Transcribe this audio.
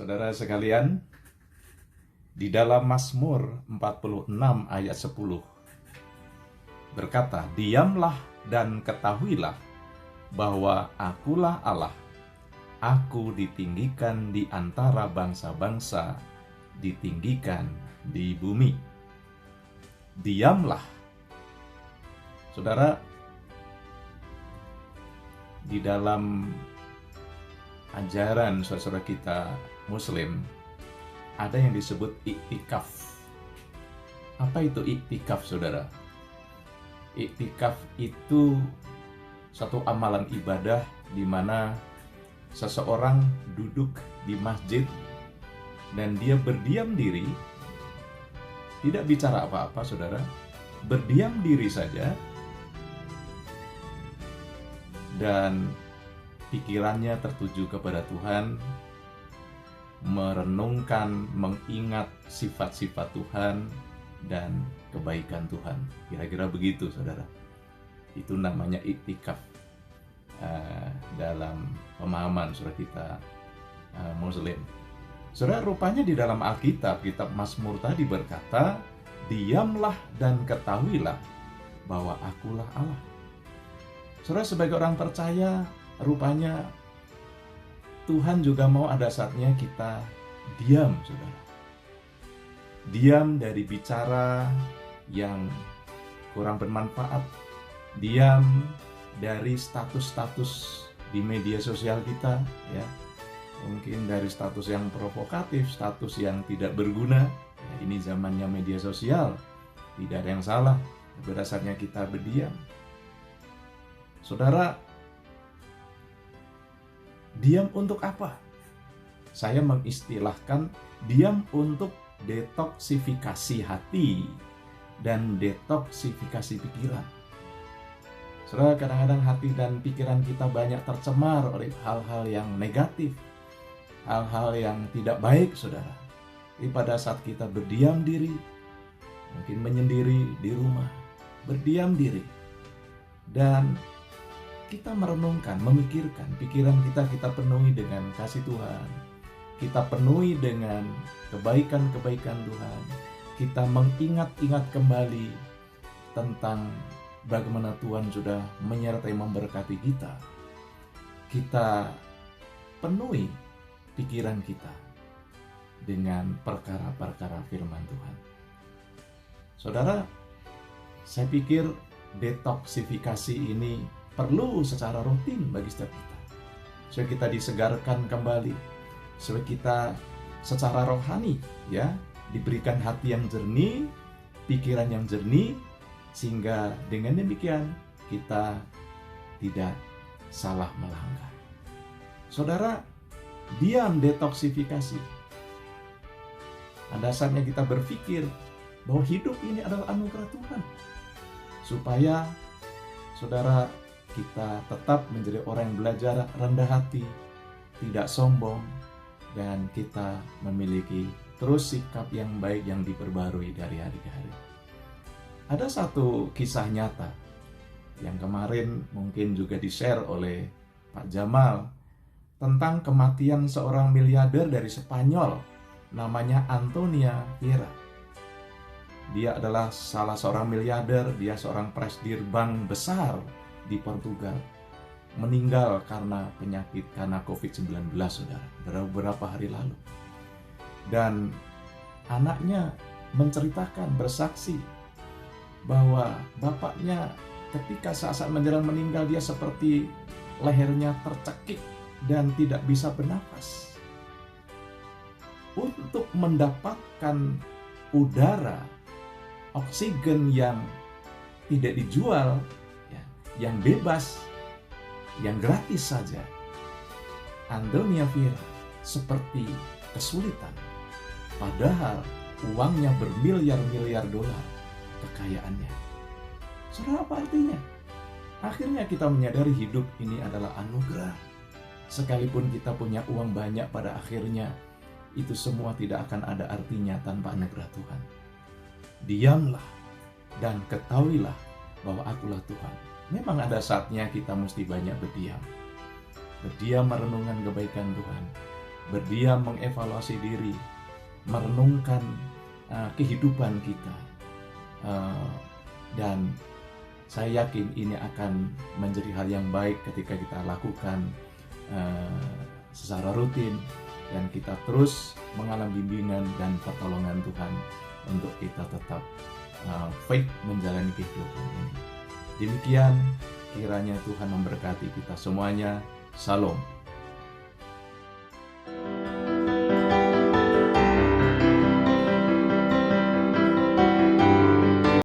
Saudara sekalian, di dalam Mazmur 46 ayat 10 berkata, "Diamlah dan ketahuilah bahwa Akulah Allah. Aku ditinggikan di antara bangsa-bangsa, ditinggikan di bumi." Diamlah. Saudara, di dalam ajaran saudara kita Muslim ada yang disebut iktikaf. Apa itu iktikaf, saudara? Iktikaf itu satu amalan ibadah di mana seseorang duduk di masjid dan dia berdiam diri, tidak bicara apa-apa, saudara, berdiam diri saja, dan pikirannya tertuju kepada Tuhan, merenungkan, mengingat sifat-sifat Tuhan dan kebaikan Tuhan. Kira-kira begitu, saudara. Itu namanya iktikaf dalam pemahaman saudara kita Muslim. Saudara, rupanya di dalam Alkitab, kitab Mazmur tadi berkata, "Diamlah dan ketahuilah bahwa Akulah Allah." Saudara, sebagai orang percaya, rupanya Tuhan juga mau ada saatnya kita diam, saudara. Diam dari bicara yang kurang bermanfaat. Diam dari status-status di media sosial kita, ya. Mungkin dari status yang provokatif, status yang tidak berguna. Ya, ini zamannya media sosial, tidak ada yang salah. Pada saatnya kita berdiam. Saudara, diam untuk apa? Saya mengistilahkan diam untuk detoksifikasi hati dan detoksifikasi pikiran. Saudara, kadang-kadang hati dan pikiran kita banyak tercemar oleh hal-hal yang negatif, hal-hal yang tidak baik, saudara. Jadi pada saat kita berdiam diri, mungkin menyendiri di rumah, berdiam diri, dan kita merenungkan, memikirkan, pikiran kita penuhi dengan kasih Tuhan. Kita penuhi dengan kebaikan-kebaikan Tuhan. Kita mengingat-ingat kembali tentang bagaimana Tuhan sudah menyertai memberkati kita. Kita penuhi pikiran kita dengan perkara-perkara firman Tuhan. Saudara, saya pikir detoksifikasi ini perlu secara rutin bagi setiap kita, supaya kita disegarkan kembali, supaya kita secara rohani, ya, diberikan hati yang jernih, pikiran yang jernih, sehingga dengan demikian kita tidak salah melangkah. Saudara, diam detoksifikasi. Ada saatnya kita berpikir bahwa hidup ini adalah anugerah Tuhan, supaya saudara kita tetap menjadi orang yang belajar rendah hati, tidak sombong, dan kita memiliki terus sikap yang baik yang diperbarui dari hari ke hari. Ada satu kisah nyata yang kemarin mungkin juga di-share oleh Pak Jamal tentang kematian seorang miliarder dari Spanyol, namanya Antonia Vieira. Dia adalah salah seorang miliarder, dia seorang presidir bank besar di Portugal, meninggal karena penyakit, karena COVID-19, saudara, beberapa hari lalu. Dan anaknya menceritakan, bersaksi bahwa bapaknya ketika saat menjelang meninggal, dia seperti lehernya tercekik dan tidak bisa bernafas. Untuk mendapatkan udara, oksigen yang tidak dijual, yang bebas, yang gratis saja, Antonia Vieira seperti kesulitan. Padahal uangnya bermiliar-miliar dolar, kekayaannya. Saudara, apa artinya? Akhirnya kita menyadari hidup ini adalah anugerah. Sekalipun kita punya uang banyak, pada akhirnya itu semua tidak akan ada artinya tanpa anugerah Tuhan. Diamlah dan ketahuilah bahwa Akulah Tuhan. Memang ada saatnya kita mesti banyak berdiam. Berdiam merenungkan kebaikan Tuhan. berdiam, mengevaluasi diri, merenungkan kehidupan kita. Dan saya yakin ini akan menjadi hal yang baik ketika kita lakukan secara rutin, dan kita terus mengalami bimbingan dan pertolongan Tuhan untuk kita tetap faith menjalani kehidupan ini. Demikian, kiranya Tuhan memberkati kita semuanya. Shalom.